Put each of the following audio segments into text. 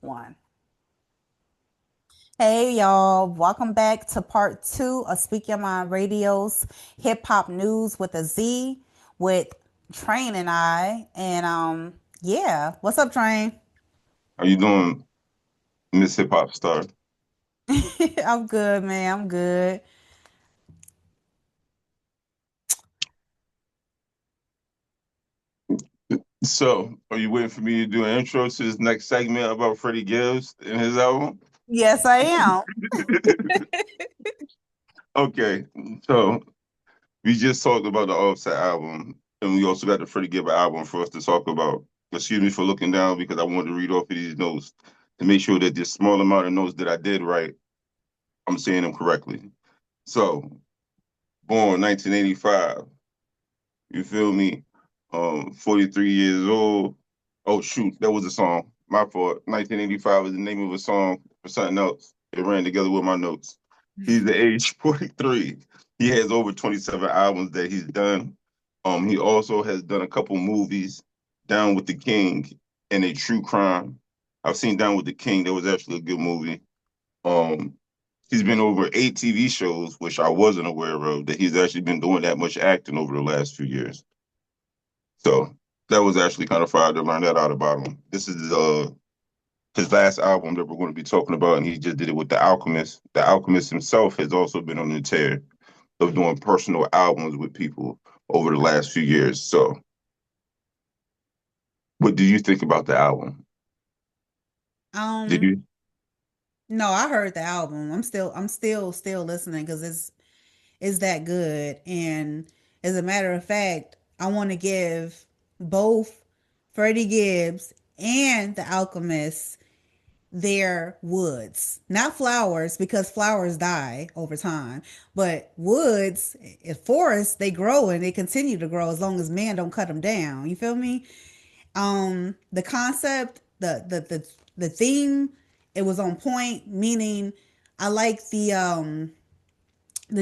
One. Hey y'all, welcome back to part two of Speak Your Mind Radio's Hip Hop News with a Z with Train and I. And what's up, Train? How you doing, Miss Hip Hop star? I'm good, man. I'm good. So, are you waiting for me to do an intro to this next segment about Freddie Gibbs and his album? Yes, I am. Okay, so we just talked about the Offset album, and we also got the Freddie Gibbs album for us to talk about. Excuse me for looking down because I wanted to read off of these notes to make sure that this small amount of notes that I did write, I'm saying them correctly. So, born 1985. You feel me? 43 years old. Oh shoot, that was a song. My fault. 1985 is the name of a song for something else. It ran together with my notes. He's the age 43. He has over 27 albums that he's done. He also has done a couple movies, Down with the King and a True Crime. I've seen Down with the King. That was actually a good movie. Um, he's been over 8 TV shows, which I wasn't aware of, that he's actually been doing that much acting over the last few years. So that was actually kind of fire to learn that out about him. This is his last album that we're going to be talking about, and he just did it with the Alchemist. The Alchemist himself has also been on the tear of doing personal albums with people over the last few years. So, what do you think about the album? Did Um, you? no, I heard the album. I'm still listening because it's that good. And as a matter of fact, I want to give both Freddie Gibbs and the Alchemist their woods, not flowers, because flowers die over time, but woods, forests, they grow and they continue to grow as long as man don't cut them down. You feel me? The concept, the theme, it was on point. Meaning, I like the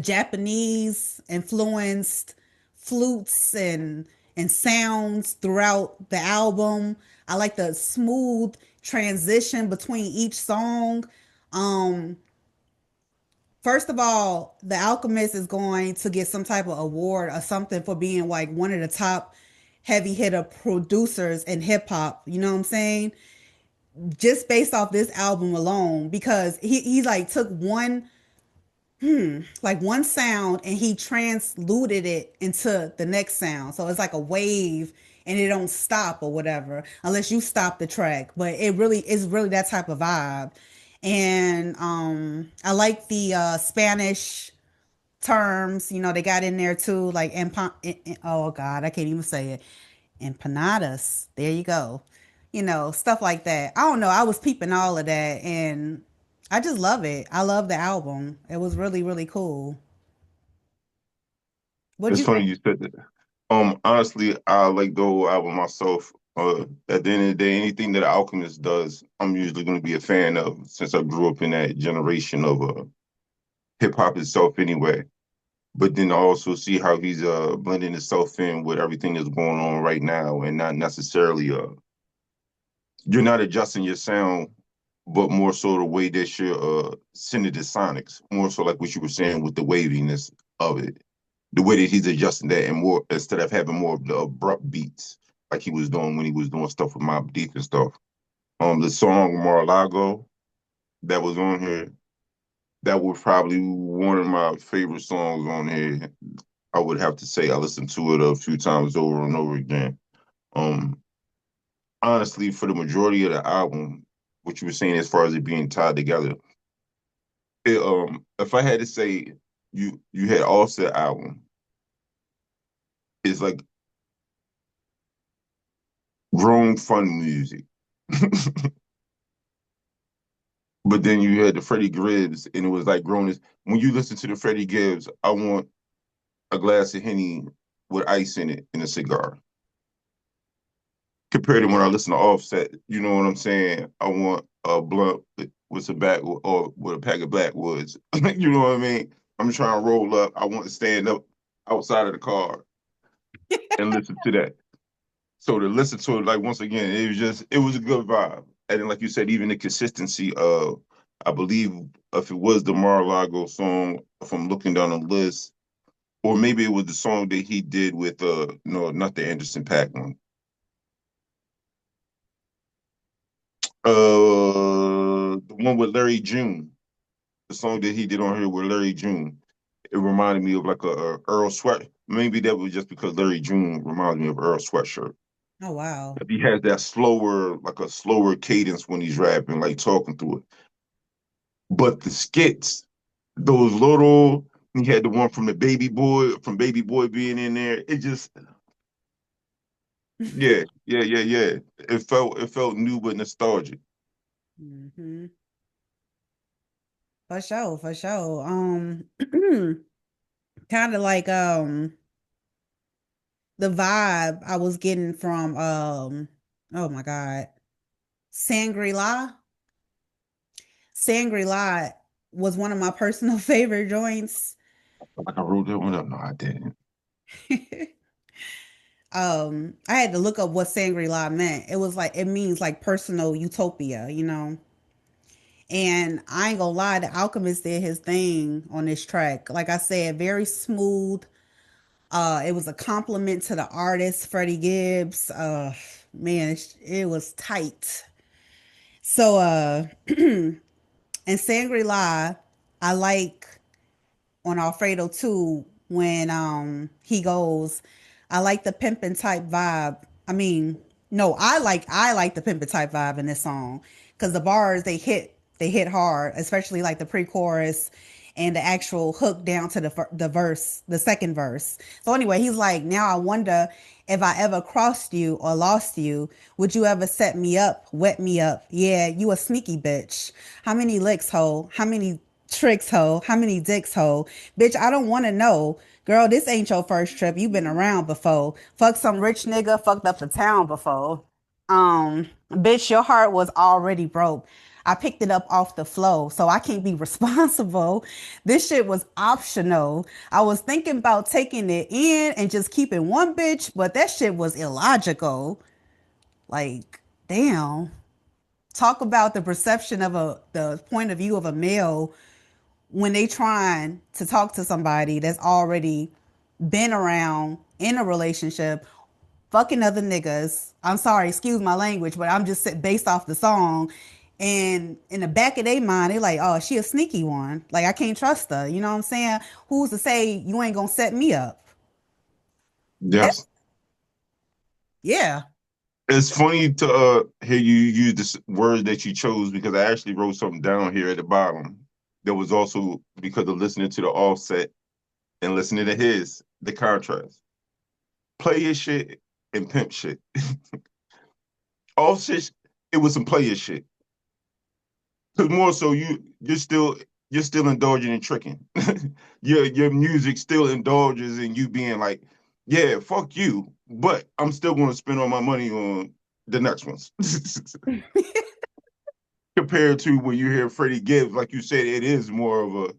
Japanese influenced flutes and sounds throughout the album. I like the smooth transition between each song. Um First of all, The Alchemist is going to get some type of award or something for being like one of the top heavy hitter producers in hip hop. You know what I'm saying? Just based off this album alone, because he like took one sound and he transluted it into the next sound. So it's like a wave and it don't stop or whatever unless you stop the track. But it really is really that type of vibe. And I like the Spanish terms, they got in there too, like oh god, I can't even say it. Empanadas. There you go. Stuff like that. I don't know. I was peeping all of that and I just love it. I love the album. It was really, really cool. What'd It's you funny think? you said that. Honestly, I like the whole album myself. At the end of the day, anything that Alchemist does, I'm usually going to be a fan of since I grew up in that generation of hip hop itself anyway. But then I also see how he's blending himself in with everything that's going on right now and not necessarily you're not adjusting your sound, but more so the way that you're sending the sonics, more so like what you were saying with the waviness of it. The way that he's adjusting that and more instead of having more of the abrupt beats like he was doing when he was doing stuff with Mobb Deep and stuff. The song Mar-a-Lago that was on here, that was probably one of my favorite songs on here. I would have to say I listened to it a few times over and over again. Um, Honestly, for the majority of the album, what you were saying as far as it being tied together, if I had to say, you had Offset album, it's like grown fun music, but then you had the Freddie Gibbs, and it was like grown as when you listen to the Freddie Gibbs, I want a glass of Henny with ice in it and a cigar. Compared to when I listen to Offset, you know what I'm saying? I want a blunt with some back or with a pack of backwoods. You know what I mean? I'm trying to roll up. I want to stand up outside of the car and listen to that. So to listen to it, like once again, it was a good vibe. and then like you said, even the consistency of, I believe if it was the Mar-a-Lago song, if I'm looking down the list, or maybe it was the song that he did with no, not the Anderson .Paak one. The one with Larry June, the song that he did on here with Larry June. It reminded me of like a Earl Sweat. Maybe that was just because Larry June reminded me of Earl Sweatshirt. Oh wow. He has that slower, like a slower cadence when he's rapping, like talking through it. But the skits, those little, he had the one from the Baby Boy being in there. It just, yeah, yeah, yeah, yeah. It felt new but nostalgic. Hmm. For sure, for sure. Kind of like the vibe I was getting from oh my god, Sangri-La. Sangri-La was one of my personal favorite joints. Like I wrote that one up. No, I didn't. I had to look up what Sangri-La meant. It was like it means like personal utopia, you know. And I ain't gonna lie, the Alchemist did his thing on this track. Like I said, very smooth. It was a compliment to the artist, Freddie Gibbs. Man, it was tight. So in Sangri-La, I like on Alfredo too when he goes, I like the pimpin' type vibe. I mean, no, I like the pimpin' type vibe in this song because the bars they hit hard, especially like the pre-chorus and the actual hook down to the verse, the second verse. So anyway, he's like, now I wonder if I ever crossed you or lost you, would you ever set me up, wet me up? Yeah, you a sneaky bitch. How many licks, ho? How many tricks, ho? How many dicks, ho? Bitch, I don't want to know. Girl, this ain't your first trip. You been around before. Fuck some rich nigga, fucked up the town before. Bitch, your heart was already broke. I picked it up off the flow, so I can't be responsible. This shit was optional. I was thinking about taking it in and just keeping one bitch, but that shit was illogical. Like, damn. Talk about the perception of the point of view of a male when they trying to talk to somebody that's already been around in a relationship, fucking other niggas. I'm sorry, excuse my language, but I'm just based off the song. And in the back of their mind, they like, oh, she a sneaky one. Like I can't trust her. You know what I'm saying? Who's to say you ain't gonna set me up? That Yes. yeah. It's funny to hear you use this word that you chose because I actually wrote something down here at the bottom. That was also because of listening to the offset and listening to the contrast. Player shit and pimp shit. Offset, it was some player shit. Cause more so you're still indulging in tricking. Your music still indulges in you being like, yeah, fuck you, but I'm still gonna spend all my money on the next ones. Compared to when you hear Freddie Gibbs, like you said, it is more of a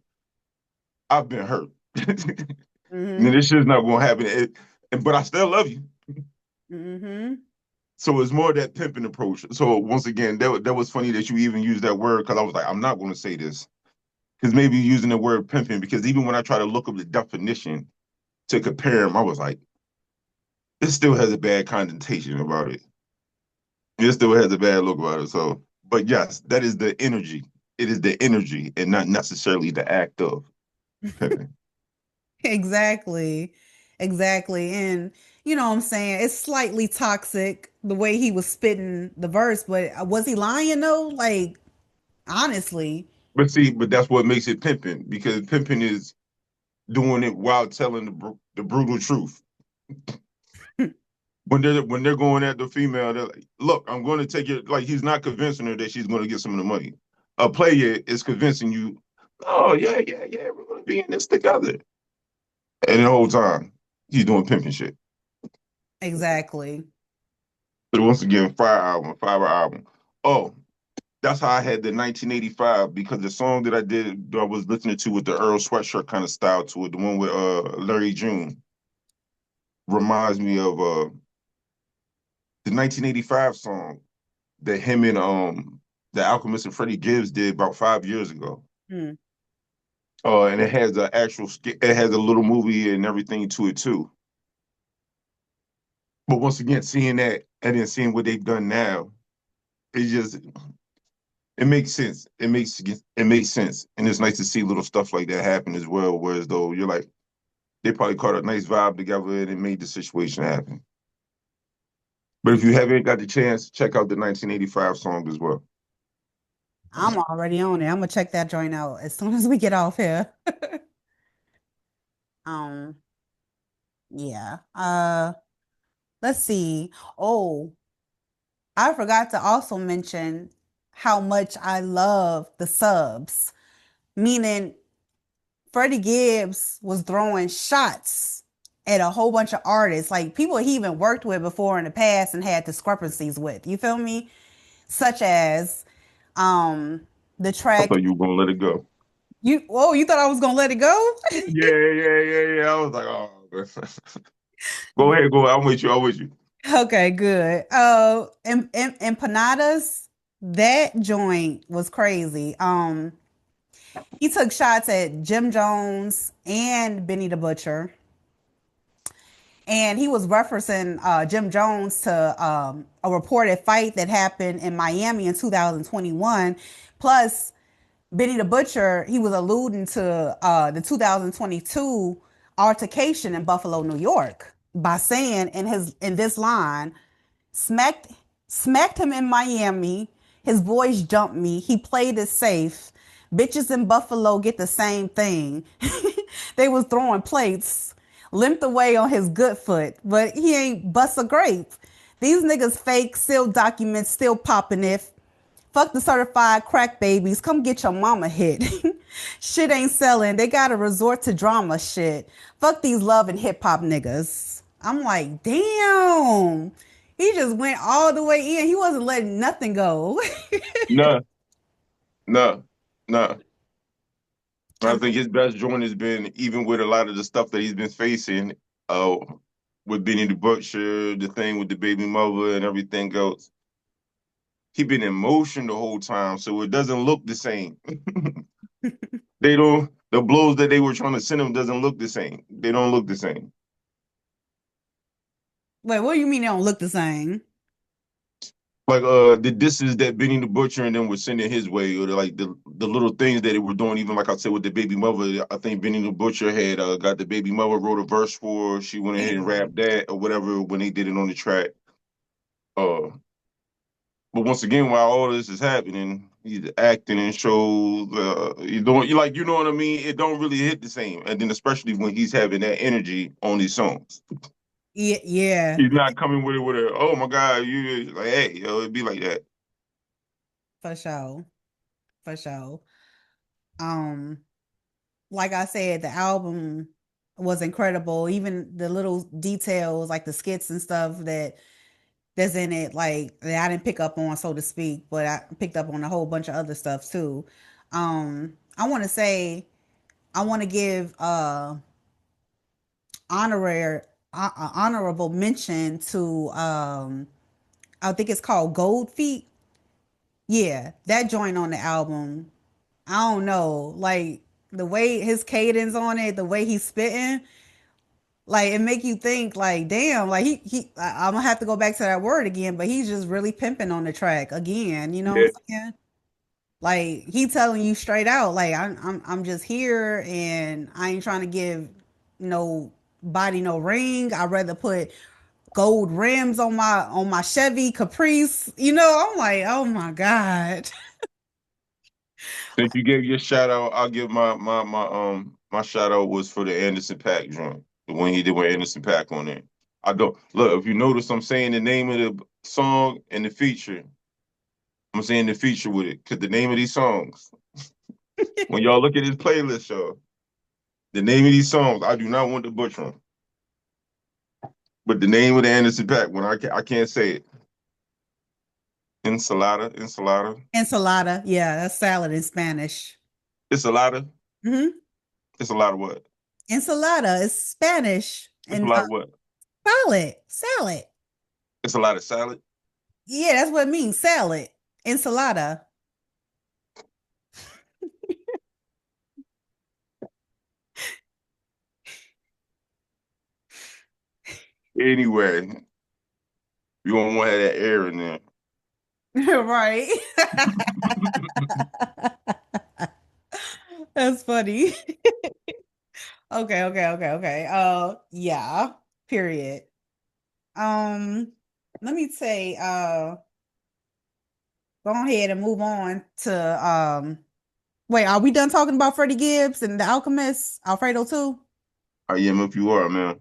I've been hurt. And Mm-hmm. this shit's not gonna happen. But I still love you. Mm-hmm. So it's more that pimping approach. So once again, that was funny that you even used that word because I was like, I'm not gonna say this. Because maybe using the word pimping, because even when I try to look up the definition to compare them, I was like, it still has a bad connotation about it. It still has a bad look about it. So, but yes, that is the energy. It is the energy and not necessarily the act of pimping. Exactly. Exactly. And you know what I'm saying? It's slightly toxic the way he was spitting the verse, but was he lying though? Like, honestly. But see, but that's what makes it pimping because pimping is doing it while telling the brutal truth. When they're going at the female, they're like, "Look, I'm going to take your like." He's not convincing her that she's going to get some of the money. A player is convincing you, "Oh yeah, yeah, yeah, we're going to be in this together." And the whole time, he's doing pimping shit. Exactly. But once again, fire album. Oh, that's how I had the 1985 because the song that I was listening to with the Earl Sweatshirt kind of style to it, the one with Larry June, reminds me of the 1985 song. that him and the Alchemist and Freddie Gibbs did about 5 years ago. Hmm. And it has an it has a little movie and everything to it too. But once again, seeing that and then seeing what they've done now, it just it makes sense. It makes sense, and it's nice to see little stuff like that happen as well. Whereas though you're like they probably caught a nice vibe together and it made the situation happen. But if you haven't got the chance, check out the 1985 song as well. I'm already on it. I'm gonna check that joint out as soon as we get off here. um, yeah. Let's see. Oh, I forgot to also mention how much I love the subs, meaning Freddie Gibbs was throwing shots at a whole bunch of artists, like people he even worked with before in the past and had discrepancies with. You feel me? Such as um the I track thought you were gonna let it go. you thought I was gonna let it go? Yeah. I was like, oh, go ahead, go. I'm with you. I'm with you. Okay, good. Empanadas, that joint was crazy. He took shots at Jim Jones and Benny the Butcher. And he was referencing Jim Jones to a reported fight that happened in Miami in 2021. Plus, Benny the Butcher, he was alluding to the 2022 altercation in Buffalo, New York, by saying in this line, smacked smacked him in Miami. His boys jumped me. He played it safe. Bitches in Buffalo get the same thing. They was throwing plates, limped away on his good foot, but he ain't bust a grape. These niggas fake, sealed documents, still popping it. Fuck the certified crack babies. Come get your mama hit. Shit ain't selling. They got to resort to drama shit. Fuck these love and hip hop niggas. I'm like, damn. He just went all the way in. He wasn't letting nothing go. No, no, no. I I'm think his best joint has been even with a lot of the stuff that he's been facing, uh, with Benny the Butcher, the thing with the baby mother and everything else. He been in motion the whole time, so it doesn't look the same. They don't. The blows that they were trying to send him doesn't look the same. They don't look the same. Wait, what do you mean they don't look the same? Like the disses that Benny the Butcher and them were sending his way, or like the little things that they were doing. Even like I said with the baby mother, I think Benny the Butcher had got the baby mother wrote a verse for her. She went ahead and Yeah. rapped that or whatever when they did it on the track. Uh, but once again, while all this is happening, he's acting in shows. He's doing you like you know what I mean. It don't really hit the same, and then especially when he's having that energy on these songs. Yeah, yeah, He's not coming with it with a oh my god, you like hey yo, it'd be like that. for sure. For sure. Um, like I said, the album was incredible. Even the little details, like the skits and stuff that's in it, like that I didn't pick up on, so to speak, but I picked up on a whole bunch of other stuff too. I want to say I want to give honorary honorable mention to I think it's called Gold Feet. Yeah, that joint on the album. I don't know, like the way his cadence on it, the way he's spitting, like it make you think, like, damn, like I'm gonna have to go back to that word again, but he's just really pimping on the track again. You know what Yeah. I'm saying? Like he telling you straight out, like I'm just here and I ain't trying to give no body no ring. I'd rather put gold rims on my Chevy Caprice. You know, I'm like, oh my God. Since you gave your shout out, I'll give my shout out was for the Anderson Paak joint. The one he did with Anderson Paak on it. I don't look if you notice I'm saying the name of the song and the feature. I'm saying the feature with it because the name of these songs. When y'all look at his playlist, y'all, the name of these songs, I do not want to butcher them. But the name of the Anderson Paak when I can't say it. Ensalada. Ensalada. Yeah, that's salad in Spanish. It's a lot of. Hmm. It's a lot of what? Ensalada is Spanish It's a and lot of what? salad. Salad. It's a lot of salad. Yeah, that's what it means. Salad. Ensalada. Anyway, you don't want to have that air in there. Right. That's funny. Okay. Yeah. Period. Um, Let me say, go ahead and move on to wait, are we done talking about Freddie Gibbs and the Alchemist, Alfredo too? I am if you are, man.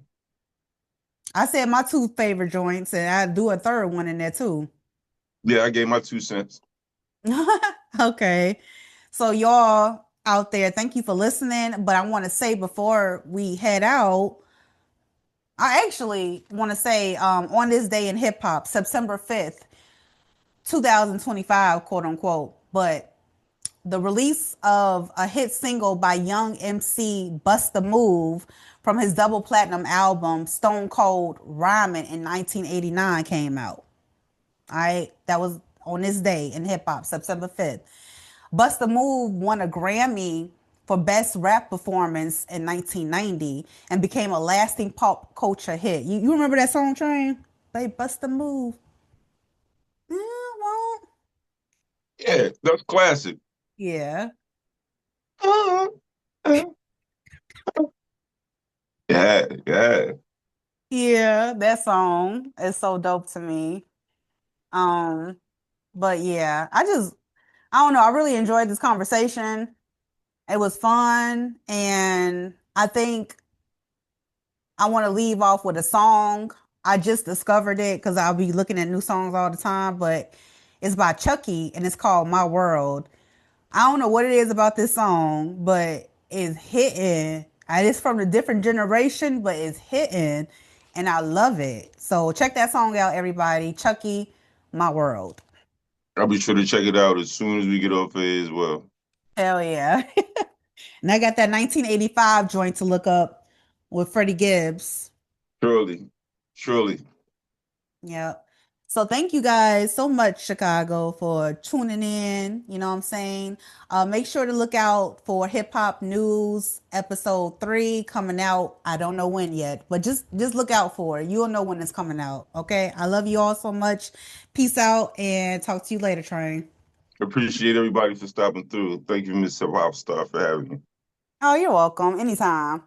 I said my two favorite joints, and I do a third one in there too. Yeah, I gave my 2 cents. Okay. So y'all out there, thank you for listening. But I want to say before we head out, I actually want to say on this day in hip hop, September 5th, 2025, quote unquote, but the release of a hit single by young MC Bust the Move from his double platinum album Stone Cold Rhyming in 1989 came out. All right, that was on this day in hip hop, September 5th. Bust the Move won a Grammy for Best Rap Performance in 1990 and became a lasting pop culture hit. You remember that song, Train? They Bust the Move. Yeah, well, Yeah, that's classic. yeah. Uh, uh, yeah, yeah. Yeah, that song is so dope to me. Um, but yeah, I don't know, I really enjoyed this conversation. It was fun, and I think I want to leave off with a song. I just discovered it because I'll be looking at new songs all the time, but it's by Chucky and it's called My World. I don't know what it is about this song, but it's hitting. And it's from a different generation, but it's hitting, and I love it. So check that song out, everybody. Chucky, My World. I'll be sure to check it out as soon as we get off here as well. Hell yeah. And I got that 1985 joint to look up with Freddie Gibbs. Surely, surely. Yeah. So thank you guys so much, Chicago, for tuning in. You know what I'm saying? Make sure to look out for Hip-Hop Newz episode 3 coming out. I don't know when yet, but just look out for it. You'll know when it's coming out. Okay. I love you all so much. Peace out and talk to you later, Train. Appreciate everybody for stopping through. Thank you, Miss Hip Hop Star, for having me. Oh, you're welcome. Anytime.